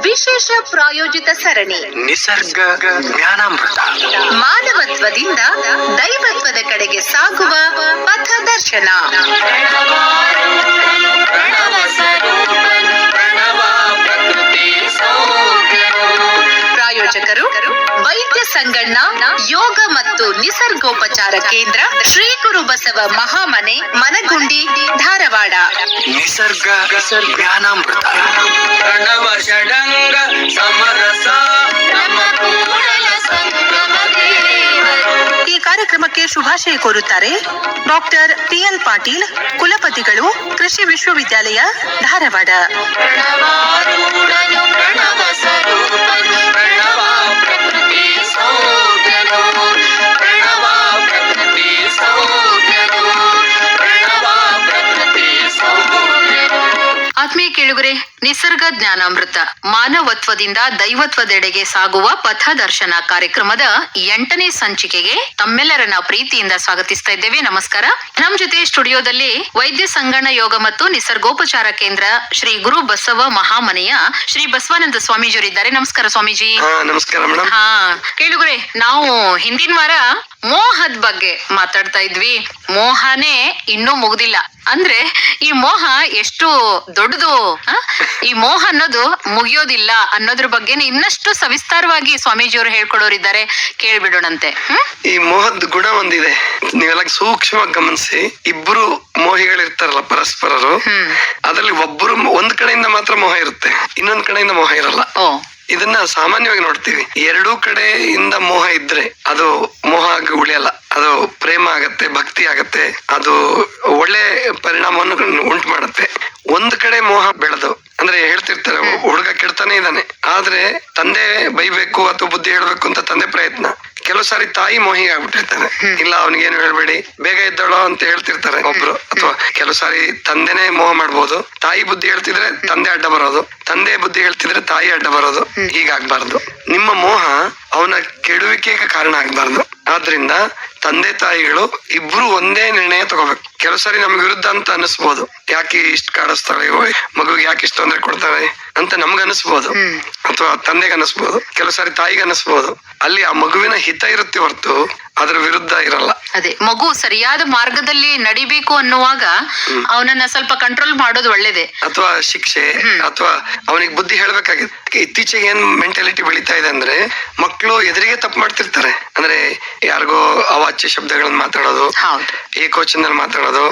ವಿಶೇಷ ಪ್ರಾಯೋಜಿತ ಸರಣಿ ನಿಸರ್ಗ ಜ್ಞಾನಾಮೃತ. ಮಾನವತ್ವದಿಂದ ದೈವತ್ವದ ಕಡೆಗೆ ಸಾಗುವ ಪಥದರ್ಶನ. ಪ್ರಾಯೋಜಕರು ವೈದ್ಯ ಸಂಗಣ್ಣ ಯೋಗ ಮತ್ತು ನಿಸರ್ಗೋಪಚಾರ ಕೇಂದ್ರ, ಶ್ರೀ ಗುರು ಬಸವ ಮಹಾಮನೆ, ಮನಗುಂಡಿ, ಧಾರವಾಡ. ನಿಸರ್ಗ ಜ್ಞಾನಾಮೃತ. ಪ್ರಣವ ಷಡಂಗ ಸಮರಸ ನಮ್ಮ ಕೂಡಲ ಸಂಗಮ ದೇವರು. ಈ ಕಾರ್ಯಕ್ರಮಕ್ಕೆ ಶುಭಾಶಯ ಕೋರುತ್ತಾರೆ ಡಾಕ್ಟರ್ ಟಿ.ಎಲ್. ಪಾಟೀಲ್, ಕುಲಪತಿಗಳು, ಕೃಷಿ ವಿಶ್ವವಿದ್ಯಾಲಯ, ಧಾರವಾಡ. ಪ್ರಣವಾರೂಢನು ಪ್ರಣವ ಸ್ವರೂಪನು ಪ್ರಣವ ಪ್ರಕೃತಿ ಸೌಖ್ಯನು ಪ್ರಣವ ಪ್ರಕೃತಿ ಸೌಖ್ಯನು ಪ್ರಣವ ಪ್ರಕೃತಿ ಸೌಖ್ಯನು. ಆತ್ಮೀಯ ಕೇಳುಗರೆ, ನಿಸರ್ಗ ಜ್ಞಾನಾಮೃತ ಮಾನವತ್ವದಿಂದ ದೈವತ್ವದೆಡೆಗೆ ಸಾಗುವ ಪಥದರ್ಶನ ಕಾರ್ಯಕ್ರಮದ 8ನೇ ಸಂಚಿಕೆಗೆ ತಮ್ಮೆಲ್ಲರನ್ನ ಪ್ರೀತಿಯಿಂದ ಸ್ವಾಗತಿಸ್ತಾ ಇದ್ದೇವೆ. ನಮಸ್ಕಾರ. ನಮ್ ಜೊತೆ ಸ್ಟುಡಿಯೋದಲ್ಲಿ ವೈದ್ಯ ಸಂಗಣ್ಣ ಯೋಗ ಮತ್ತು ನಿಸರ್ಗೋಪಚಾರ ಕೇಂದ್ರ, ಶ್ರೀ ಗುರು ಬಸವ ಮಹಾಮನೆಯ ಶ್ರೀ ಬಸವಾನಂದ ಸ್ವಾಮೀಜಿಯವರಿದ್ದಾರೆ. ನಮಸ್ಕಾರ ಸ್ವಾಮೀಜಿ. ನಮಸ್ಕಾರ ಮೇಡಮ್. ಕೇಳುಗರೆ, ನಾವು ಹಿಂದಿನ ವಾರ ಮೋಹದ ಬಗ್ಗೆ ಮಾತಾಡ್ತಾ ಇದ್ವಿ. ಮೋಹನೇ ಇನ್ನೂ ಮುಗ್ದಿಲ್ಲ. ಅಂದ್ರೆ ಈ ಮೋಹ ಎಷ್ಟು ದೊಡ್ಡದು, ಈ ಮೋಹ ಅನ್ನೋದು ಮುಗಿಯೋದಿಲ್ಲ ಅನ್ನೋದ್ರ ಬಗ್ಗೆ ಇನ್ನಷ್ಟು ಸವಿಸ್ತಾರವಾಗಿ ಸ್ವಾಮೀಜಿಯವರು ಹೇಳ್ಕೊಡೋರಿದ್ದಾರೆ. ಕೇಳ್ಬಿಡೋಣಂತೆ. ಈ ಮೋಹದ ಗುಣ ಒಂದಿದೆ, ನೀವೆಲ್ಲ ಸೂಕ್ಷ್ಮವಾಗಿ ಗಮನಿಸಿ. ಇಬ್ರು ಮೋಹಿಗಳಿರ್ತಾರಲ್ಲ ಪರಸ್ಪರರು, ಅದ್ರಲ್ಲಿ ಒಬ್ಬರು ಒಂದ್ ಕಡೆಯಿಂದ ಮಾತ್ರ ಮೋಹ ಇರುತ್ತೆ, ಇನ್ನೊಂದ್ ಕಡೆಯಿಂದ ಮೋಹ ಇರಲ್ಲ. ಇದನ್ನ ಸಾಮಾನ್ಯವಾಗಿ ನೋಡ್ತೀವಿ. ಎರಡೂ ಕಡೆಯಿಂದ ಮೋಹ ಇದ್ರೆ ಅದು ಮೋಹ ಆಗಿ ಉಳಿಯಲ್ಲ, ಅದು ಪ್ರೇಮ ಆಗತ್ತೆ, ಭಕ್ತಿ ಆಗತ್ತೆ, ಅದು ಒಳ್ಳೆ ಪರಿಣಾಮವನ್ನು ಉಂಟು ಮಾಡುತ್ತೆ. ಒಂದ್ ಕಡೆ ಮೋಹ ಬೆಳೆದು ಅಂದ್ರೆ ಹೇಳ್ತಿರ್ತಾರೆ, ಹುಡುಗ ಕೆಡ್ತಾನೆ ಇದ್ದಾನೆ, ಆದ್ರೆ ತಂದೆ ಬೈಬೇಕು ಅಥವಾ ಬುದ್ಧಿ ಹೇಳ್ಬೇಕು ಅಂತ ತಂದೆ ಪ್ರಯತ್ನ. ಕೆಲವು ಸಾರಿ ತಾಯಿ ಮೋಹಿ ಆಗ್ಬಿಟ್ಟಿರ್ತಾನೆ, ಇಲ್ಲ ಅವನಿಗೇನು ಹೇಳ್ಬೇಡಿ, ಬೇಗ ಎದ್ದಳೋ ಅಂತ ಹೇಳ್ತಿರ್ತಾರೆ ಒಬ್ರು. ಅಥವಾ ಕೆಲವು ಸಾರಿ ತಂದೆನೆ ಮೋಹ ಮಾಡ್ಬೋದು, ತಾಯಿ ಬುದ್ಧಿ ಹೇಳ್ತಿದ್ರೆ ತಂದೆ ಅಡ್ಡ ಬರೋದು, ತಂದೆ ಬುದ್ಧಿ ಹೇಳ್ತಿದ್ರೆ ತಾಯಿ ಅಡ್ಡ ಬರೋದು. ಹೀಗಾಗ್ಬಾರ್ದು. ನಿಮ್ಮ ಮೋಹ ಅವನ ಕೆಡುವಿಕೆಗೆ ಕಾರಣ ಆಗ್ಬಾರ್ದು. ಆದ್ರಿಂದ ತಂದೆ ತಾಯಿಗಳು ಇಬ್ರು ಒಂದೇ ನಿರ್ಣಯ ತಗೋಬೇಕು. ಕೆಲವು ಸಾರಿ ನಮ್ಗೆ ವಿರುದ್ಧ ಅಂತ ಅನಿಸ್ಬೋದು, ಯಾಕೆ ಇಷ್ಟ ಕಾಡಿಸ್ತಾಳೆ ಮಗುಗೆ, ಯಾಕೆ ಇಷ್ಟ ತೊಂದ್ರೆ ಕೊಡ್ತಾಳೆ ಅಂತ ನಮ್ಗ ಅನಿಸ್ಬೋದು, ಅಥವಾ ತಂದೆಗೆ ಅನಿಸ್ಬೋದು, ಕೆಲವು ಸಾರಿ ತಾಯಿಗೆ ಅನಿಸ್ಬೋದು. ಅಲ್ಲಿ ಆ ಮಗುವಿನ ಹಿತ ಇರುತ್ತೆ ಹೊರತು ಅದ್ರ ವಿರುದ್ಧ ಇರಲ್ಲ. ಅದೇ, ಮಗು ಸರಿಯಾದ ಮಾರ್ಗದಲ್ಲಿ ನಡಿಬೇಕು ಅನ್ನುವಾಗ ಅವನನ್ನ ಸ್ವಲ್ಪ ಕಂಟ್ರೋಲ್ ಮಾಡೋದು ಒಳ್ಳೇದೇ. ಅಥವಾ ಶಿಕ್ಷೆ, ಅಥವಾ ಅವನಿಗೆ ಬುದ್ಧಿ ಹೇಳ್ಬೇಕಾಗಿದೆ. ಇತ್ತೀಚೆಗೆ ಏನ್ ಮೆಂಟಾಲಿಟಿ ಬೆಳೀತಾ ಇದೆ ಅಂದ್ರೆ, ಮಕ್ಕಳು ಎದುರಿಗೆ ತಪ್ಪು ಮಾಡ್ತಿರ್ತಾರೆ. ಅಂದ್ರೆ ಯಾರಿಗೋ ಅವಾಚ್ಯ ಶಬ್ದಗಳನ್ನ ಮಾತಾಡೋದು, ಏಕವಚನದಲ್ಲಿ ಮಾತಾಡೋದು.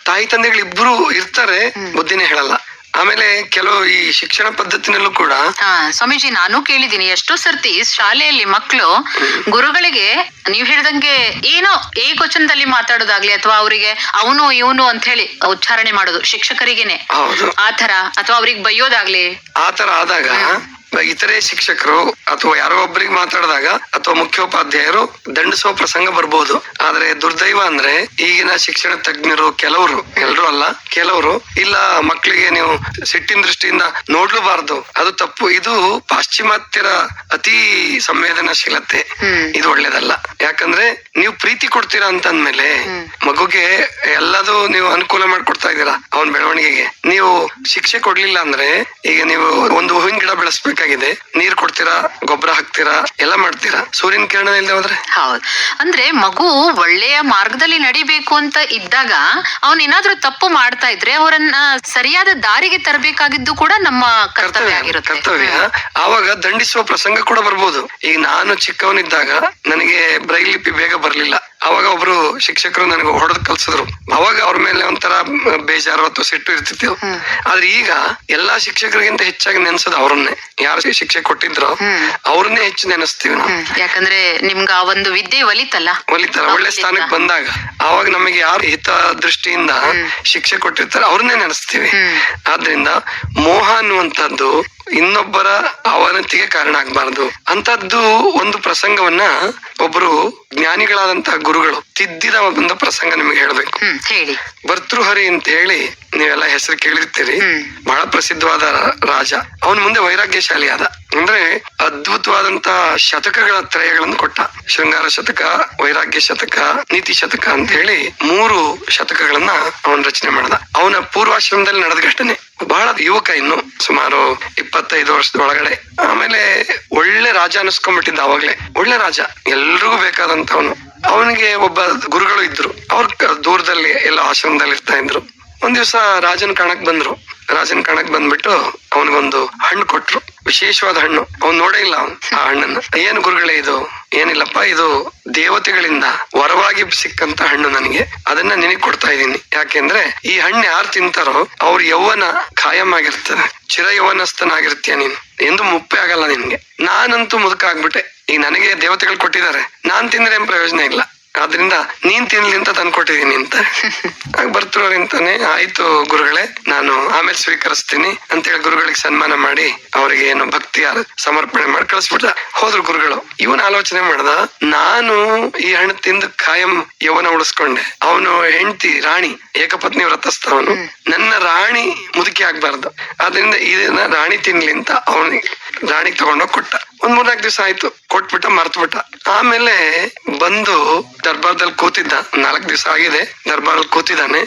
ತಾಯಿ ತಂದೆಗಳು ಇಬ್ರು ಇರ್ತಾರೆ, ಬುದ್ಧಿನೇ ಹೇಳಲ್ಲ. ಆಮೇಲೆ ಕೆಲವು ಈ ಶಿಕ್ಷಣ ಪದ್ಧತಿನಲ್ಲೂ ಕೂಡ ಸ್ವಾಮೀಜಿ, ನಾನು ಕೇಳಿದೀನಿ ಎಷ್ಟೋ ಸರ್ತಿ ಶಾಲೆಯಲ್ಲಿ ಮಕ್ಕಳು ಗುರುಗಳಿಗೆ ನೀವ್ ಹೇಳ್ದಂಗೆ ಏನೋ ಏಕವಚನದಲ್ಲಿ ಮಾತಾಡೋದಾಗ್ಲಿ, ಅಥವಾ ಅವರಿಗೆ ಅವನು ಇವನು ಅಂತ ಹೇಳಿ ಉಚ್ಚಾರಣೆ ಮಾಡೋದು, ಶಿಕ್ಷಕರಿಗೇನೆ ಆತರ, ಅಥವಾ ಅವ್ರಿಗೆ ಬೈಯೋದಾಗ್ಲಿ, ಆತರ ಆದಾಗ ಇತರೆ ಶಿಕ್ಷಕರು ಅಥವಾ ಯಾರೋ ಒಬ್ಬರಿಗೆ ಮಾತಾಡಿದಾಗ ಅಥವಾ ಮುಖ್ಯೋಪಾಧ್ಯಾಯರು ದಂಡಿಸುವ ಪ್ರಸಂಗ ಬರ್ಬೋದು. ಆದ್ರೆ ದುರ್ದೈವ ಅಂದ್ರೆ ಈಗಿನ ಶಿಕ್ಷಣ ತಜ್ಞರು ಕೆಲವರು, ಎಲ್ರು ಅಲ್ಲ, ಕೆಲವರು ಇಲ್ಲ, ಮಕ್ಕಳಿಗೆ ನೀವು ಸಿಟ್ಟಿನ ದೃಷ್ಟಿಯಿಂದ ನೋಡ್ಲೂಬಾರ್ದು, ಅದು ತಪ್ಪು, ಇದು ಪಾಶ್ಚಿಮಾತ್ಯರ ಅತಿ ಸಂವೇದನಾಶೀಲತೆ, ಇದು ಒಳ್ಳೇದಲ್ಲ. ಯಾಕಂದ್ರೆ ನೀವು ಪ್ರೀತಿ ಕೊಡ್ತೀರಾ ಅಂತಂದ್ಮೇಲೆ ಮಗುಗೆ ಎಲ್ಲದೂ ನೀವು ಅನುಕೂಲ ಮಾಡ್ಕೊಡ್ತಾ ಇದ್ದೀರಾ ಅವನ ಬೆಳವಣಿಗೆಗೆ. ನೀವು ಶಿಕ್ಷೆ ಕೊಡ್ಲಿಲ್ಲ ಅಂದ್ರೆ, ಈಗ ನೀವು ಒಂದು ಹೂವಿನ ಗಿಡ ಬೆಳೆಸ್ಬೇಕಾಗಿದೆ, ನೀರ್ ಕೊಡ್ತೀರಾ, ಗೊಬ್ಬರ ಹಾಕ್ತೀರಾ, ಎಲ್ಲ ಮಾಡ್ತೀರಾ, ಸೂರ್ಯನ ಕಿರಣ ಇಲ್ಲದೆ ಹೋದ್ರೆ. ಹೌದು. ಅಂದ್ರೆ ಮಗು ಒಳ್ಳೆಯ ಮಾರ್ಗದಲ್ಲಿ ನಡಿಬೇಕು ಅಂತ ಇದ್ದಾಗ ಅವನೇನಾದ್ರೂ ತಪ್ಪು ಮಾಡ್ತಾ ಇದ್ರೆ ಅವರನ್ನ ಸರಿಯಾದ ದಾರಿಗೆ ತರಬೇಕಾಗಿದ್ದು ಕೂಡ ನಮ್ಮ ಕರ್ತವ್ಯ ಆಗಿರುತ್ತೆ. ಕರ್ತವ್ಯ. ಆವಾಗ ದಂಡಿಸುವ ಪ್ರಸಂಗ ಕೂಡ ಬರ್ಬೋದು. ಈಗ ನಾನು ಚಿಕ್ಕವನಿದ್ದಾಗ ನನಗೆ ಬ್ರೈಲ್ ಲಿಪಿ ಬೇಗ ಬರ್ಲಿಲ್ಲ, ಅವಾಗ ಒಬ್ರು ಶಿಕ್ಷಕರು ನನಗೆ ಹೊಡೆದು ಕಲ್ಸಿದ್ರು. ಅವಾಗ ಅವ್ರ ಮೇಲೆ ಒಂಥರ ಬೇಜಾರು ಅಥವಾ ಸಿಟ್ಟು ಇರ್ತಿತ್ತು. ಆದ್ರೆ ಈಗ ಎಲ್ಲಾ ಶಿಕ್ಷಕರಿಗಿಂತ ಹೆಚ್ಚಾಗಿ ನೆನ್ಸೋದು ಅವ್ರನ್ನೇ. ಯಾರು ಶಿಕ್ಷೆ ಕೊಟ್ಟಿದ್ರು ಅವ್ರನ್ನೇ ಹೆಚ್ಚು ನೆನೆಸ್ತೀವಿ ನಾವು. ಯಾಕಂದ್ರೆ ನಿಮ್ಗ ಆ ಒಂದು ವಿದ್ಯೆ ಒಲಿತಾರ, ಒಳ್ಳೆ ಸ್ಥಾನಕ್ಕೆ ಬಂದಾಗ ಅವಾಗ ನಮಗೆ ಯಾರು ಹಿತ ದೃಷ್ಟಿಯಿಂದ ಶಿಕ್ಷೆ ಕೊಟ್ಟಿರ್ತಾರೆ ಅವ್ರನ್ನೇ ನೆನೆಸ್ತೀವಿ. ಆದ್ರಿಂದ ಮೋಹ ಅನ್ನುವಂಥದ್ದು ಇನ್ನೊಬ್ಬರ ಅವನತಿಗೆ ಕಾರಣ ಆಗ್ಬಾರ್ದು. ಅಂತದ್ದು ಒಂದು ಪ್ರಸಂಗವನ್ನ ಒಬ್ರು ಜ್ಞಾನಿಗಳಾದಂತಹ ಗುರುಗಳು ತಿದ್ದಿದ ಒಂದು ಪ್ರಸಂಗ ನಿಮಗೆ ಹೇಳ್ಬೇಕು. ಹೇಳಿ. ಭರ್ತೃಹರಿ ಅಂತ ಹೇಳಿ ನೀವೆಲ್ಲ ಹೆಸರು ಕೇಳಿರ್ತೀರಿ. ಬಹಳ ಪ್ರಸಿದ್ಧವಾದ ರಾಜ. ಅವನ ಮುಂದೆ ವೈರಾಗ್ಯಶಾಲಿ ಆದ. ಅಂದ್ರೆ ಅದ್ಭುತವಾದಂತ ಶತಕಗಳ ತ್ರಯಗಳನ್ನು ಕೊಟ್ಟ. ಶೃಂಗಾರ ಶತಕ, ವೈರಾಗ್ಯ ಶತಕ, ನೀತಿ ಶತಕ ಅಂತ ಹೇಳಿ 3 ಶತಕಗಳನ್ನ ಅವನ್ ರಚನೆ ಮಾಡ್ದ. ಅವನ ಪೂರ್ವಾಶ್ರಮದಲ್ಲಿ ನಡೆದ ಘಟನೆ. ಬಹಳ ಯುವಕ, ಇನ್ನು ಸುಮಾರು 25 ವರ್ಷದ ಒಳಗಡೆ. ಆಮೇಲೆ ಒಳ್ಳೆ ರಾಜ ಅನಿಸ್ಕೊಂಡ್ಬಿಟ್ಟಿದ್ದ. ಅವಾಗ್ಲೇ ಒಳ್ಳೆ ರಾಜ, ಎಲ್ರಿಗೂ ಬೇಕಾದಂತವನು. ಅವನಿಗೆ ಒಬ್ಬ ಗುರುಗಳು ಇದ್ರು. ಅವ್ರ ದೂರದಲ್ಲಿ ಎಲ್ಲ ಆಶ್ರಮದಲ್ಲಿ ಇರ್ತಾ ಇದ್ರು. ಒಂದ್ ದಿವ್ಸ ರಾಜನ್ ಕಾಣಕ್ ಬಂದ್ರು. ರಾಜನ್ ಕಾಣಕ್ ಬಂದ್ಬಿಟ್ಟು ಅವನಿಗೊಂದು ಹಣ್ಣು ಕೊಟ್ರು, ವಿಶೇಷವಾದ ಹಣ್ಣು. ಅವ್ನ್ ನೋಡೇ ಇಲ್ಲ ಆ ಹಣ್ಣನ್ನ. ಏನು ಗುರುಗಳೇ ಇದು? ಏನಿಲ್ಲಪ್ಪ, ಇದು ದೇವತೆಗಳಿಂದ ವರವಾಗಿ ಸಿಕ್ಕಂತ ಹಣ್ಣು ನನಗೆ. ಅದನ್ನ ನಿನಗ್ ಕೊಡ್ತಾ ಇದ್ದೀನಿ. ಯಾಕೆಂದ್ರೆ ಈ ಹಣ್ಣು ಯಾರು ತಿಂತಾರೋ ಅವ್ರ ಯೌವನ ಖಾಯಂ ಆಗಿರ್ತದೆ. ಚಿರ ಯೌವನಸ್ಥನಾಗಿರ್ತೀಯ ನೀನು, ಎಂದು ಮುಪ್ಪೆ ಆಗಲ್ಲ ನಿನ್ಗೆ. ನಾನಂತೂ ಮುದುಕ ಆಗ್ಬಿಟ್ಟೆ. ಈಗ ನನಗೆ ದೇವತೆಗಳು ಕೊಟ್ಟಿದ್ದಾರೆ, ನಾನ್ ತಿಂದ್ರೆ ಏನ್ ಪ್ರಯೋಜನ ಇಲ್ಲ. ಆದ್ರಿಂದ ನೀನ್ ತಿನ್ಲಿ ಅಂತ ತಂದ್ಕೊಟ್ಟಿದೀನಿ ಅಂತ. ಬರ್ತಿರೋರಿಂತಾನೆ, ಆಯ್ತು ಗುರುಗಳೇ, ನಾನು ಆಮೇಲೆ ಸ್ವೀಕರಿಸ್ತೀನಿ ಅಂತೇಳಿ ಗುರುಗಳಿಗೆ ಸನ್ಮಾನ ಮಾಡಿ ಅವರಿಗೆ ಏನು ಭಕ್ತಿ ಸಮರ್ಪಣೆ ಮಾಡಿ ಕಳಿಸ್ಬಿಟ್ಟ. ಹೋದ್ರು ಗುರುಗಳು. ಇವನ್ ಆಲೋಚನೆ ಮಾಡ್ದ, ನಾನು ಈ ಹಣ್ಣು ತಿಂದು ಖಾಯಂ ಯೌವನ ಉಳಿಸ್ಕೊಂಡೆ. ಅವನು ಹೆಂಡತಿ ರಾಣಿ, ಏಕಪತ್ನಿ ವ್ರತಸ್ಥವನು. ನನ್ನ ರಾಣಿ ಮುದುಕಿ ಆಗ್ಬಾರ್ದು, ಆದ್ರಿಂದ ಇದನ್ನ ರಾಣಿ ತಿನ್ಲಿ ಅಂತ ಅವನಿಗೆ ರಾಣಿಗೆ ತಗೊಂಡೋಗ್ ಕೊಟ್ಟ. 3-4 ದಿವಸ ಆಯ್ತು, ಕೊಟ್ಬಿಟ್ಟ, ಮರ್ತ್ಬಿಟ್ಟ. ಆಮೇಲೆ ಬಂದು ದರ್ಬಾರ್ದಲ್ಲಿ ಕೂತಿದ್ದ. 4 ದಿವಸ ಆಗಿದೆ, ದರ್ಬಾರಲ್ಲಿ ಕೂತಿದ್ದಾನೆ.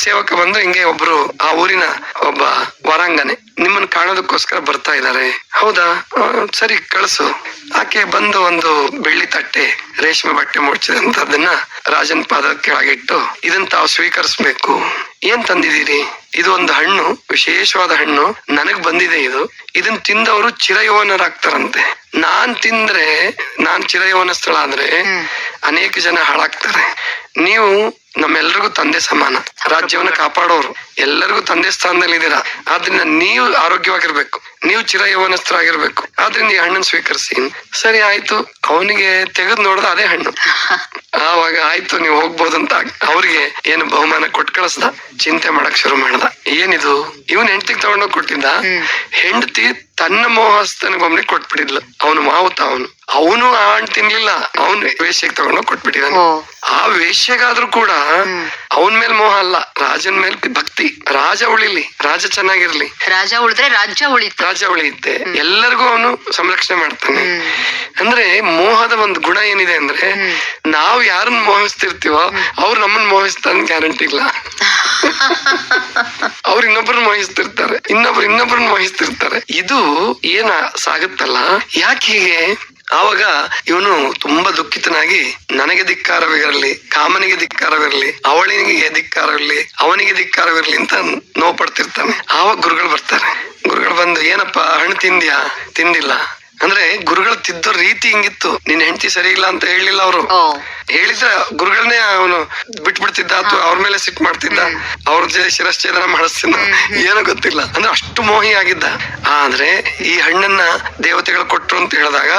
ಸೇವಕ ಬಂದು, ಹಿಂಗೆ ಒಬ್ರು ಆ ಊರಿನ ಒಬ್ಬ ವರಾಂಗನೆ ನಿಮ್ಮನ್ನ ಕಾಣೋದಕ್ಕೋಸ್ಕರ ಬರ್ತಾ ಇದ್ದಾರೆ. ಹೌದಾ, ಸರಿ ಕಳಿಸು. ಆಕೆ ಬಂದು ಒಂದು ಬೆಳ್ಳಿ ತಟ್ಟೆ, ರೇಷ್ಮೆ ಬಟ್ಟೆ ಮುಚ್ಚಿದಂತದನ್ನ ರಾಜನ್ ಪಾದ ಕೆಳಗಿಟ್ಟು, ಇದನ್ನ ತಾವು ಸ್ವೀಕರಿಸ್ಬೇಕು. ಏನ್ ತಂದಿದ್ದೀರಿ? ಇದು ಒಂದು ಹಣ್ಣು, ವಿಶೇಷವಾದ ಹಣ್ಣು, ನನಗ್ ಬಂದಿದೆ ಇದು. ಇದನ್ ತಿಂದವರು ಚಿರಯೌವನರಾಗ್ತಾರಂತೆ. ನಾನ್ ತಿಂದ್ರೆ, ನಾನ್ ಚಿರಯೌವನಸ್ಥಳಾದ್ರೆ ಅನೇಕ ಜನ ಹಾಳಾಗ್ತಾರೆ. ನೀವು ನಮ್ಮೆಲ್ರಿಗೂ ತಂದೆ ಸಮಾನ, ರಾಜ್ಯವನ್ನ ಕಾಪಾಡೋರು, ಎಲ್ಲರಿಗೂ ತಂದೆ ಸ್ಥಾನದಲ್ಲಿ ಇದ್ದೀರಾ. ಆದ್ರಿಂದ ನೀವು ಆರೋಗ್ಯವಾಗಿರ್ಬೇಕು, ನೀವು ಚಿರಯೌವನಸ್ಥರಾಗಿರ್ಬೇಕು. ಆದ್ರಿಂದ ಈ ಹಣ್ಣನ್ನು ಸ್ವೀಕರಿಸಿ. ಸರಿ ಆಯ್ತು. ಅವನಿಗೆ ತೆಗೆದು ನೋಡ್ದ ಅದೇ ಹಣ್ಣು. ಆವಾಗ ಆಯ್ತು, ನೀವು ಹೋಗ್ಬೋದು ಅಂತ ಅವ್ರಿಗೆ ಏನು ಬಹುಮಾನ ಕೊಟ್ಟು ಕಳಿಸ್ದ. ಚಿಂತೆ ಮಾಡಕ್ ಶುರು ಮಾಡ್ದ. ಏನಿದು? ಇವನ್ ಹೆಂಡತಿಗೆ ತಗೊಂಡೋಗ್ ಕೊಟ್ಟಿದ್ದ. ಹೆಂಡತಿ ತನ್ನ ಮೋಹಸ್ತನಿಗೊಮ್ಮೆ ಕೊಟ್ಬಿಟ್ಟಿದ್ಲು. ಅವನು ಮಾವುತ. ಅವನು ಆ ಹಣ್ಣು ತಿನ್ಲಿಲ್ಲ, ಅವನು ವೇಶ್ಯೆಗೆ ತಗೊಂಡೋಗ್ ಕೊಟ್ಬಿಟ್ಟಿದ್ದಾನೆ. ಆ ವೇಶ್ಯೆಗಾದ್ರೂ ಕೂಡ ಅವನ ಮೇಲೆ ಮೋಹ ಅಲ್ಲ, ರಾಜನ್ ಮೇಲೆ ಭಕ್ತಿ. ರಾಜ ಉಳಿಲಿ, ರಾಜ ಚೆನ್ನಾಗಿರ್ಲಿ. ರಾಜ ಉಳಿದ್ರೆ ರಾಜ್ಯ ಉಳಿತು. ರಾಜ್ಯ ಉಳಿಯುತ್ತೆ. ಎಲ್ಲರಿಗೂ ಅವನು ಸಂರಕ್ಷಣೆ ಮಾಡ್ತಾನೆ. ಅಂದ್ರೆ ಮೋಹದ ಒಂದು ಗುಣ ಏನಿದೆ ಅಂದ್ರೆ, ನಾವ್ ಯಾರನ್ನ ಮೋಹಿಸ್ತಿರ್ತೀವೋ ಅವ್ರು ನಮ್ಮನ್ನ ಮೋಹಿಸ್ತಾರ ಗ್ಯಾರಂಟಿ ಇಲ್ಲ. ಅವ್ರು ಇನ್ನೊಬ್ಬರನ್ನ ಮೋಹಿಸ್ತಿರ್ತಾರೆ, ಇನ್ನೊಬ್ಬರನ್ನ ಮೋಹಿಸ್ತಿರ್ತಾರೆ. ಇದು ಏನ ಸಾಗುತ್ತಲ್ಲ, ಯಾಕೆ ಹೀಗೆ? ಆವಾಗ ಇವನು ತುಂಬಾ ದುಃಖಿತನಾಗಿ, ನನಗೆ ಧಿಕ್ಕಾರವಿರಲಿ, ಕಾಮನಿಗೆ ಧಿಕ್ಕಾರವಿರಲಿ, ಅವಳಿಗೆ ಧಿಕ್ಕಾರವಿರಲಿ, ಅವನಿಗೆ ಧಿಕ್ಕಾರವಿರಲಿ ಅಂತ ನೋವು ಪಡ್ತಿರ್ತಾನೆ. ಆವಾಗ ಗುರುಗಳು ಬರ್ತಾರೆ. ಗುರುಗಳು ಬಂದು, ಏನಪ್ಪಾ ಹಣ್ಣು ತಿಂದ್ಯಾ? ತಿಂದಿಲ್ಲ ಅಂದ್ರೆ ಗುರುಗಳು ತಿದ್ದೋ ರೀತಿ ಹಿಂಗಿತ್ತು. ನಿನ್ ಹೆಂಡತಿ ಸರಿ ಇಲ್ಲ ಅಂತ ಹೇಳಿಲ್ಲ ಅವರು. ಹೇಳಿದ್ರೆ ಗುರುಗಳನ್ನೇ ಅವನು ಬಿಟ್ಬಿಡ್ತಿದ್ದ, ಅಥವಾ ಅವ್ರ ಮೇಲೆ ಸಿಟ್ ಮಾಡ್ತಿದ್ದ, ಅವ್ರ ಶಿರಶ್ಛೇದನ ಮಾಡಿಸ್ತಿದ್ದ, ಏನೋ ಗೊತ್ತಿಲ್ಲ. ಅಂದ್ರೆ ಅಷ್ಟು ಮೋಹಿ ಆಗಿದ್ದ. ಆದ್ರೆ ಈ ಹಣ್ಣನ್ನ ದೇವತೆಗಳು ಕೊಟ್ರು ಅಂತ ಹೇಳಿದಾಗ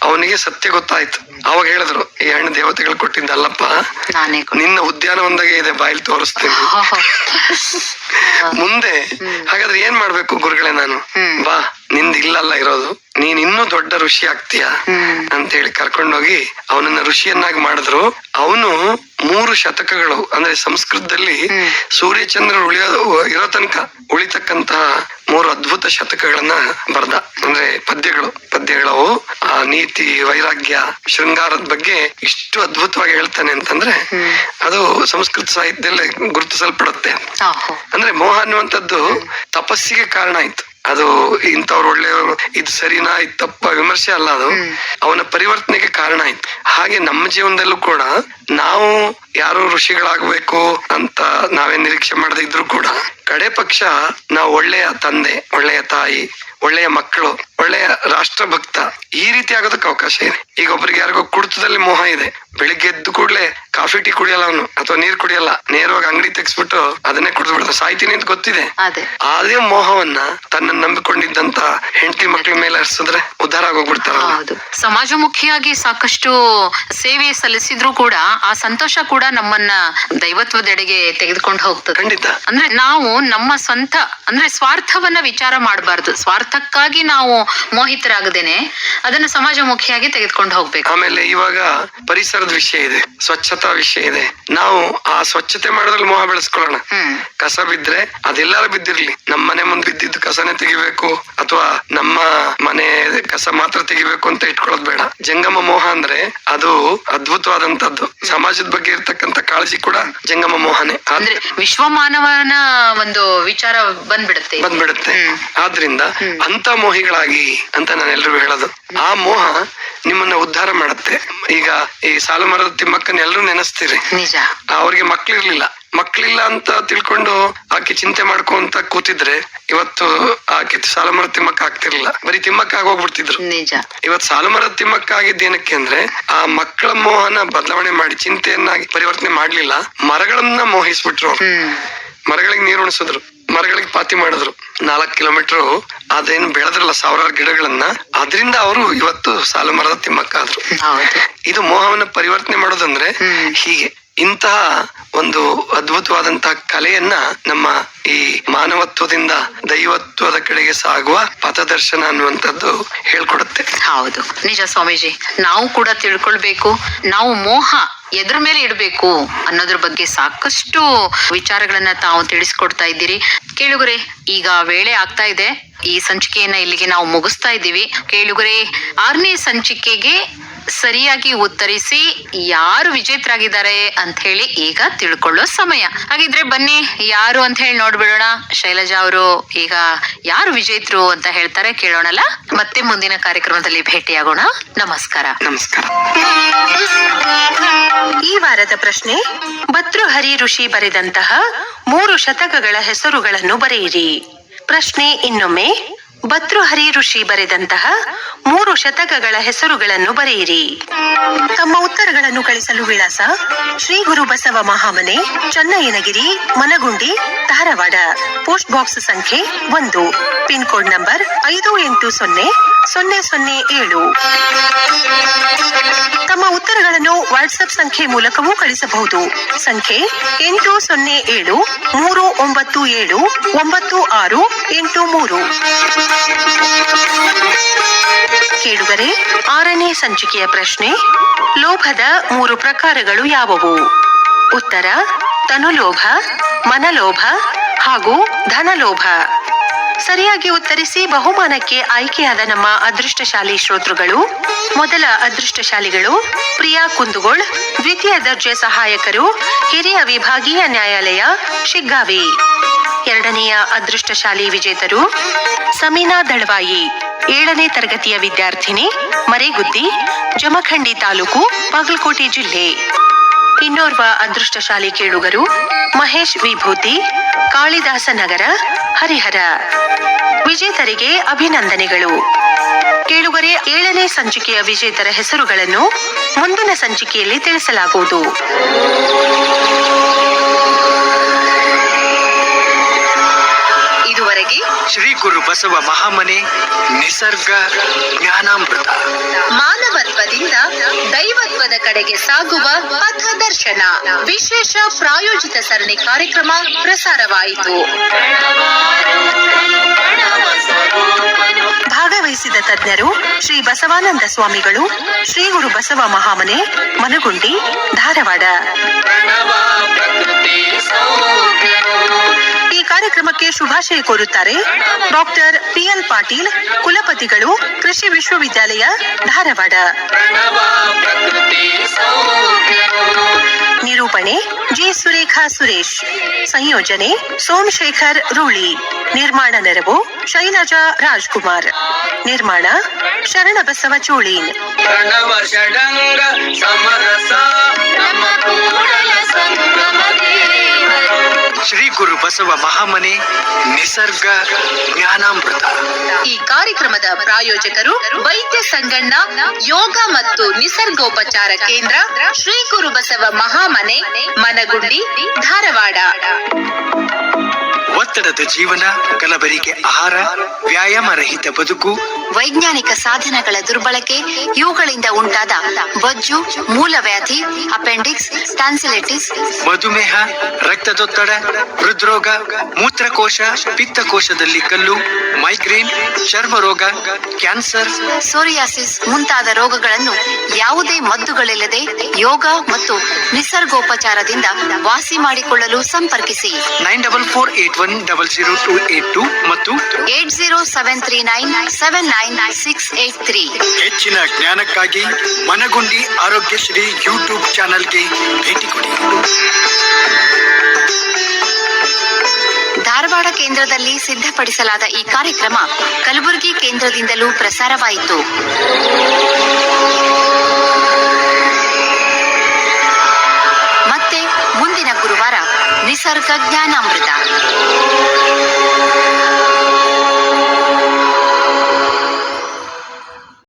ಅವನಿಗೆ ಸತ್ಯ ಗೊತ್ತಾಯ್ತು. ಅವಾಗ ಹೇಳಿದ್ರು, ಈ ಹಣ್ಣು ದೇವತೆಗಳು ಕೊಟ್ಟಿದ್ದಲ್ಲಪ್ಪ, ನಿನ್ನ ಉದ್ಯಾನವನದಾಗೆ ಇದೆ, ಬಾಯಲ್ಲಿ ತೋರಿಸ್ತೀನಿ ಮುಂದೆ. ಹಾಗಾದ್ರೆ ಏನ್ ಮಾಡ್ಬೇಕು ಗುರುಗಳೇ ನಾನು? ಬಾ, ನಿಂದ ಇಲ್ಲಲ್ಲ ಇರೋದು, ನೀನ್ ಇನ್ನೂ ದೊಡ್ಡ ಋಷಿ ಆಗ್ತೀಯ ಅಂತ ಹೇಳಿ ಕರ್ಕೊಂಡೋಗಿ ಅವನನ್ನ ಋಷಿಯನ್ನಾಗಿ ಮಾಡಿದ್ರು. ಅವನು 3 ಶತಕಗಳು, ಅಂದ್ರೆ ಸಂಸ್ಕೃತದಲ್ಲಿ ಸೂರ್ಯಚಂದ್ರ ಇರೋ ತನಕ ಉಳಿತಕ್ಕಂತಹ 3 ಅದ್ಭುತ ಶತಕಗಳನ್ನ ಬರ್ದ. ಅಂದ್ರೆ ಪದ್ಯಗಳವು ಆ ನೀತಿ, ವೈರಾಗ್ಯ, ಶೃಂಗಾರದ ಬಗ್ಗೆ ಇಷ್ಟು ಅದ್ಭುತವಾಗಿ ಹೇಳ್ತಾನೆ ಅಂತಂದ್ರೆ ಅದು ಸಂಸ್ಕೃತ ಸಾಹಿತ್ಯದಲ್ಲಿ ಗುರುತಿಸಲ್ಪಡುತ್ತೆ. ಅಂದ್ರೆ ಮೋಹ ಅನ್ನುವಂಥದ್ದು ತಪಸ್ಸಿಗೆ ಕಾರಣ ಆಯ್ತು. ಅದು ಇಂಥವ್ರು ಒಳ್ಳೆಯವರು, ಇದು ಸರಿನಾ, ಇದು ತಪ್ಪ ವಿಮರ್ಶೆ ಅಲ್ಲ, ಅದು ಅವನ ಪರಿವರ್ತನೆಗೆ ಕಾರಣ ಆಯ್ತು. ಹಾಗೆ ನಮ್ಮ ಜೀವನದಲ್ಲೂ ಕೂಡ ನಾವು ಯಾರು ಋಷಿಗಳಾಗ್ಬೇಕು ಅಂತ ನಾವೇ ನಿರೀಕ್ಷೆ ಮಾಡದೇ ಇದ್ರು ಕೂಡ, ಕಡೆ ಪಕ್ಷ ನಾವು ಒಳ್ಳೆಯ ತಂದೆ, ಒಳ್ಳೆಯ ತಾಯಿ, ಒಳ್ಳೆಯ ಮಕ್ಕಳು, ಒಳ್ಳೆಯ ರಾಷ್ಟ್ರಭಕ್ತ, ಈ ರೀತಿ ಆಗೋದಕ್ಕೆ ಅವಕಾಶ ಇದೆ. ಈಗ ಒಬ್ರಿಗೆ ಯಾರಿಗೋ ಕುಡಿತದಲ್ಲಿ ಮೋಹ ಇದೆ, ಬೆಳಿಗ್ಗೆ ಎದ್ದು ಕೂಡ್ಲೆ ಕಾಫಿ ಟೀ ಕುಡಿಯಲ್ಲ ಅವನು, ಅಥವಾ ನೀರ್ ಕುಡಿಯಲ್ಲ, ನೇರವಾಗಿ ಅಂಗಡಿ ತೆಗ್ಸ್ಬಿಟ್ಟು ಅದನ್ನೇ ಕುಡಿದು ಬಿಡ್ತಾನೆ, ಸಾಯ್ತೀನಿ ಅಂತ ಗೊತ್ತಿದೆ. ಅದೇ ಮೋಹವನ್ನ ತನ್ನ ನಂಬಿಕೊಂಡಿದ್ದಂತ ಹೆಂಡತಿ ಮಕ್ಳ ಮೇಲೆ ಹರಿಸಿದ್ರೆ ಉದ್ಧಾರ ಆಗೋಗ್ಬಿಡ್ತಾರ. ಸಮಾಜಮುಖಿಯಾಗಿ ಸಾಕಷ್ಟು ಸೇವೆ ಸಲ್ಲಿಸಿದ್ರು ಕೂಡ ಆ ಸಂತೋಷ ಕೂಡ ಕೂಡ ನಮ್ಮನ್ನ ದೈವತ್ವದೆಡೆಗೆ ತೆಗೆದುಕೊಂಡು ಹೋಗ್ತದೆ. ಖಂಡಿತ. ಅಂದ್ರೆ ನಾವು ನಮ್ಮ ಸ್ವಂತ ಅಂದ್ರೆ ಸ್ವಾರ್ಥವನ್ನ ವಿಚಾರ ಮಾಡಬಾರ್ದು. ಸ್ವಾರ್ಥಕ್ಕಾಗಿ ನಾವು ಮೋಹಿತರಾಗದೇನೆ ಅದನ್ನ ಸಮಾಜಮುಖಿಯಾಗಿ ತೆಗೆದುಕೊಂಡು ಹೋಗ್ಬೇಕು. ಆಮೇಲೆ ಇವಾಗ ಪರಿಸರದ ವಿಷಯ ಇದೆ, ಸ್ವಚ್ಛತಾ ವಿಷಯ ಇದೆ. ನಾವು ಆ ಸ್ವಚ್ಛತೆ ಮಾಡೋದ್ರಲ್ಲಿ ಮೋಹ ಬೆಳೆಸ್ಕೊಳ್ಳೋಣ. ಕಸ ಬಿದ್ರೆ ಅದೆಲ್ಲಾರು ಬಿದ್ದಿರ್ಲಿ, ನಮ್ಮ ಮನೆ ಮುಂದೆ ಬಿದ್ದಿದ್ದು ಕಸನೇ ತೆಗಿಬೇಕು ಅಥವಾ ನಮ್ಮ ಮನೆ ಕಸ ಮಾತ್ರ ತೆಗಿಬೇಕು ಅಂತ ಇಟ್ಕೊಳ್ಳೋದು ಬೇಡ. ಜಂಗಮ ಮೋಹ ಅಂದ್ರೆ ಅದು ಅದ್ಭುತವಾದಂತದ್ದು. ಸಮಾಜದ ಬಗ್ಗೆ ಇರ್ತಕ್ಕಂತ ಕಾಳಜಿ ಕೂಡ ಜಂಗಮ ಮೋಹನೆ. ಅಂದ್ರೆ ವಿಶ್ವಮಾನವನ ಒಂದು ವಿಚಾರ ಬಂದ್ಬಿಡುತ್ತೆ. ಆದ್ರಿಂದ ಅಂತ ಮೋಹಿಗಳಾಗಿ ಅಂತ ನಾನು ಎಲ್ರಿಗೂ ಹೇಳೋದು. ಆ ಮೋಹ ನಿಮ್ಮನ್ನ ಉದ್ಧಾರ ಮಾಡುತ್ತೆ. ಈಗ ಈ ಸಾಲುಮರದ ತಿಮ್ಮಕ್ಕನ ಎಲ್ರು ನೆನೆಸ್ತೀರಿ. ನಿಜ. ಅವ್ರಿಗೆ ಮಕ್ಳಿಲ್ಲ ಅಂತ ತಿಳ್ಕೊಂಡು ಆಕೆ ಚಿಂತೆ ಮಾಡ್ಕೊಂತ ಕೂತಿದ್ರೆ ಇವತ್ತು ಆಕೆ ಸಾಲುಮರದ ತಿಮ್ಮಕ್ಕ ಆಗ್ತಿರ್ಲಿಲ್ಲ, ಬರೀ ತಿಮ್ಮಕ್ಕ ಆಗೋಗ್ಬಿಡ್ತಿದ್ರು. ನಿಜ. ಇವತ್ ಸಾಲುಮರದ ತಿಮ್ಮಕ್ಕ ಆಗಿದ್ದು ಏನಕ್ಕೆ ಅಂದ್ರೆ ಆ ಮಕ್ಕಳ ಮೋಹನ ಬದಲಾವಣೆ ಮಾಡಿ ಚಿಂತೆಯನ್ನಾಗಿ ಪರಿವರ್ತನೆ ಮಾಡ್ಲಿಲ್ಲ, ಮರಗಳನ್ನ ಮೋಹಿಸ್ಬಿಟ್ರು ಅವ್ರು. ಮರಗಳಿಗೆ ನೀರು ಉಣಿಸಿದ್ರು, ಮರಗಳಿಗೆ ಪಾತಿ ಮಾಡಿದ್ರು. 4 ಕಿಲೋಮೀಟರ್ ಅದೇನು ಬೆಳೆದ್ರಲ್ಲ ಸಾವಿರಾರು ಗಿಡಗಳನ್ನ, ಅದರಿಂದ ಅವರು ಇವತ್ತು ಸಾಲುಮರದ ತಿಮ್ಮಕ್ಕ ಆದ್ರು. ಇದು ಮೋಹವನ್ನ ಪರಿವರ್ತನೆ ಮಾಡೋದಂದ್ರೆ ಹೀಗೆ. ಇಂತಹ ಒಂದು ಅದ್ಭುತವಾದಂತಹ ಕಲೆಯನ್ನ ನಮ್ಮ ಈ ಮಾನವತ್ವದಿಂದ ದೈವತ್ವದ ಕಡೆಗೆ ಸಾಗುವ ಪಥದರ್ಶನ ಅನ್ನುವಂಥದ್ದು ಹೇಳ್ಕೊಡುತ್ತೆ. ಹೌದು, ನಿಜ ಸ್ವಾಮೀಜಿ. ನಾವು ಕೂಡ ತಿಳ್ಕೊಳ್ಬೇಕು, ನಾವು ಮೋಹ ಎದ್ರ ಮೇಲೆ ಇಡಬೇಕು ಅನ್ನೋದ್ರ ಬಗ್ಗೆ ಸಾಕಷ್ಟು ವಿಚಾರಗಳನ್ನ ತಾವು ತಿಳಿಸ್ಕೊಡ್ತಾ ಇದ್ದೀರಿ. ಕೇಳುಗರೆ, ಈಗ ವೇಳೆ ಆಗ್ತಾ ಇದೆ. ಈ ಸಂಚಿಕೆಯನ್ನ ಇಲ್ಲಿಗೆ ನಾವು ಮುಗಿಸ್ತಾ ಇದ್ದೀವಿ. ಕೇಳುಗರೆ, 6ನೇ ಸಂಚಿಕೆಗೆ ಸರಿಯಾಗಿ ಉತ್ತರಿಸಿ ಯಾರು ವಿಜೇತರಾಗಿದ್ದಾರೆ ಅಂತ ಹೇಳಿ ಈಗ ತಿಳ್ಕೊಳ್ಳೋ ಸಮಯ. ಹಾಗಿದ್ರೆ ಬನ್ನಿ ಯಾರು ಅಂತ ಹೇಳಿ ನೋಡ್ಬಿಡೋಣ. ಶೈಲಜಾ ಅವರು ಈಗ ಯಾರು ವಿಜೇತರು ಅಂತ ಹೇಳ್ತಾರೆ, ಕೇಳೋಣಲ್ಲ. ಮತ್ತೆ ಮುಂದಿನ ಕಾರ್ಯಕ್ರಮದಲ್ಲಿ ಭೇಟಿಯಾಗೋಣ. ನಮಸ್ಕಾರ. ನಮಸ್ಕಾರ. ಈ ವಾರದ ಪ್ರಶ್ನೆ: ಭರ್ತೃಹರಿ ಋಷಿ ಬರೆದಂತಹ 3 ಶತಕಗಳ ಹೆಸರುಗಳನ್ನು ಬರೆಯಿರಿ. ಪ್ರಶ್ನೆ ಇನ್ನೊಮ್ಮೆ: ಭರ್ತೃಹರಿ ಋಷಿ ಬರೆದಂತಹ 3 ಶತಕಗಳ ಹೆಸರುಗಳನ್ನು ಬರೆಯಿರಿ. ತಮ್ಮ ಉತ್ತರಗಳನ್ನು ಕಳಿಸಲು ವಿಳಾಸ: ಶ್ರೀ ಗುರು ಬಸವ ಮಹಾಮನೆ, ಚನ್ನಯ್ಯನಗಿರಿ, ಮನಗುಂಡಿ, ಧಾರವಾಡ. ಪೋಸ್ಟ್ ಬಾಕ್ಸ್ ಸಂಖ್ಯೆ 1, ಪಿನ್ ಕೋಡ್ ನಂಬರ್ 580007. ತಮ್ಮ ಉತ್ತರಗಳನ್ನು ವಾಟ್ಸ್ಆಪ್ ಸಂಖ್ಯೆ ಮೂಲಕವೂ ಕಳಿಸಬಹುದು. ಸಂಖ್ಯೆ 8073979683. ಕೇಳುಗರೆ, 6ನೇ ಸಂಚಿಕೆಯ ಪ್ರಶ್ನೆ: ಲೋಭದ 3 ಪ್ರಕಾರಗಳು ಯಾವುವು? ಉತ್ತರ: ತನುಲೋಭ, ಮನಲೋಭ ಹಾಗೂ ಧನಲೋಭ. ಸರಿಯಾಗಿ ಉತ್ತರಿಸಿ ಬಹುಮಾನಕ್ಕೆ ಆಯ್ಕೆಯಾದ ನಮ್ಮ ಅದೃಷ್ಟಶಾಲಿ ಶ್ರೋತೃಗಳು: ಮೊದಲ ಅದೃಷ್ಟಶಾಲಿಗಳು ಪ್ರಿಯಾ ಕುಂದಗೋಳ್, ದ್ವಿತೀಯ ದರ್ಜೆ ಸಹಾಯಕರು, ಹಿರಿಯ ವಿಭಾಗೀಯ ನ್ಯಾಯಾಲಯ, ಶಿಗ್ಗಾವಿ. ಎರಡನೆಯ ಅದೃಷ್ಟಶಾಲಿ ವಿಜೇತರು ಸಮೀನಾ ದಳವಾಯಿ, 7ನೇ ತರಗತಿಯ ವಿದ್ಯಾರ್ಥಿನಿ, ಮರೇಗುದ್ದಿ, ಜಮಖಂಡಿ ತಾಲೂಕು, ಬಾಗಲಕೋಟೆ ಜಿಲ್ಲೆ. ಇನ್ನೋರ್ವ ಅದೃಷ್ಟಶಾಲಿ ಕೇಳುಗರು ಮಹೇಶ್ ವಿಭೂತಿ, ಕಾಳಿದಾಸ ನಗರ, ಹರಿಹರ. ವಿಜೇತರಿಗೆ ಅಭಿನಂದನೆಗಳು. ಕೇಳುಗರೆ, 7ನೇ ಸಂಚಿಕೆಯ ವಿಜೇತರ ಹೆಸರುಗಳನ್ನು ಮುಂದಿನ ಸಂಚಿಕೆಯಲ್ಲಿ ತಿಳಿಸಲಾಗುವುದು. ಇದುವರೆಗೆ ಶ್ರೀ ಗುರು ಬಸವ ಮಹಾಮನೆ ನಿಸರ್ಗ ಜ್ಞಾನಾಮೃತ, ಮಾನವತ್ವದಿಂದ ದೈವತ್ವದ ಕಡೆಗೆ ಸಾಗುವ ಪಥದರ್ಶನ ವಿಶೇಷ ಪ್ರಾಯೋಜಿತ ಸರಣಿ ಕಾರ್ಯಕ್ರಮ ಪ್ರಸಾರವಾಯಿತು. ಭಾಗವಹಿಸಿದ ತಜ್ಞರು ಶ್ರೀ ಬಸವಾನಂದ ಸ್ವಾಮಿಗಳು, ಶ್ರೀ ಗುರು ಬಸವ ಮಹಾಮನೆ, ಮನಗುಂಡಿ, ಧಾರವಾಡ. ಈ ಕಾರ್ಯಕ್ರಮಕ್ಕೆ ಶುಭಾಶಯ ಕೋರುತ್ತಾರೆ ಡಾಕ್ಟರ್ PL ಪಾಟೀಲ್, ಕುಲಪತಿಗಳು, ಕೃಷಿ ವಿಶ್ವವಿದ್ಯಾಲಯ, ಧಾರವಾಡ. ನಿರೂಪಣೆ ಜಿ ಸುರೇಖಾ ಸುರೇಶ್. ಸಂಯೋಜನೆ ಸೋಮಶೇಖರ್ ರೂಳಿ. ನಿರ್ಮಾಣ ನೆರವು ಶೈಲಜಾ ರಾಜ್ಕುಮಾರ್. ನಿರ್ಮಾಣ ಶರಣಬಸವ ಚೋಳೀನ್. ಪ್ರಣವ ಷಡಂಗ ಸಮರಸ ನಮ್ಮ ಕೂಡಲ ಸಂಗಮ ದೇವರು. ಶ್ರೀ ಗುರು ಬಸವ ಮಹಾಮನೆ ನಿಸರ್ಗ ಜ್ಞಾನಾಮೃತ. ಈ ಕಾರ್ಯಕ್ರಮದ ಪ್ರಾಯೋಜಕರು ವೈದ್ಯ ಸಂಗಣ್ಣ ಯೋಗ ಮತ್ತು ನಿಸರ್ಗೋಪಚಾರ ಕೇಂದ್ರ, ಶ್ರೀ ಗುರು ಬಸವ ಮಹಾಮನೆ, ಮನಗುಂಡಿ, ಧಾರವಾಡ. ಒತ್ತಡದ ಜೀವನ, ಕಲಬೆರಕೆ ಆಹಾರ, ವ್ಯಾಯಾಮ ರಹಿತ ಬದುಕು, ವೈಜ್ಞಾನಿಕ ಸಾಧನಗಳ ದುರ್ಬಳಕೆ, ಇವುಗಳಿಂದ ಉಂಟಾದ ಬೊಜ್ಜು, ಮೂಲವ್ಯಾಧಿ, ಅಪೆಂಡಿಕ್ಸ್, ಟಾನ್ಸಿಲೈಟಿಸ್, ಮಧುಮೇಹ, ರಕ್ತದೊತ್ತಡ, ಹೃದ್ರೋಗ, ಮೂತ್ರಕೋಶ, ಪಿತ್ತಕೋಶದಲ್ಲಿ ಕಲ್ಲು, ಮೈಗ್ರೇನ್, ಚರ್ಮ ರೋಗ, ಕ್ಯಾನ್ಸರ್, ಸೋರಿಯಾಸಿಸ್ ಮುಂತಾದ ರೋಗಗಳನ್ನು ಯಾವುದೇ ಮದ್ದುಗಳಿಲ್ಲದೆ ಯೋಗ ಮತ್ತು ನಿಸರ್ಗೋಪಚಾರದಿಂದ ವಾಸಿ ಮಾಡಿಕೊಳ್ಳಲು ಸಂಪರ್ಕಿಸಿ 9448100282 ಮತ್ತು 8073979683. ಹೆಚ್ಚಿನ ಜ್ಞಾನಕ್ಕಾಗಿ ಮನಗುಂಡಿ ಆರೋಗ್ಯಶ್ರೀ ಯೂಟ್ಯೂಬ್ ಚಾನಲ್ಗೆ ಭೇಟಿ ಕೊಡಿ. ಧಾರವಾಡ ಕೇಂದ್ರದಲ್ಲಿ ಸಿದ್ಧಪಡಿಸಲಾದ ಈ ಕಾರ್ಯಕ್ರಮ ಕಲಬುರಗಿ ಕೇಂದ್ರದಿಂದಲೂ ಪ್ರಸಾರವಾಯಿತು. ಮತ್ತೆ ಮುಂದಿನ ಗುರುವಾರ ನಿಸರ್ಗ ಜ್ಞಾನಾಮೃತ.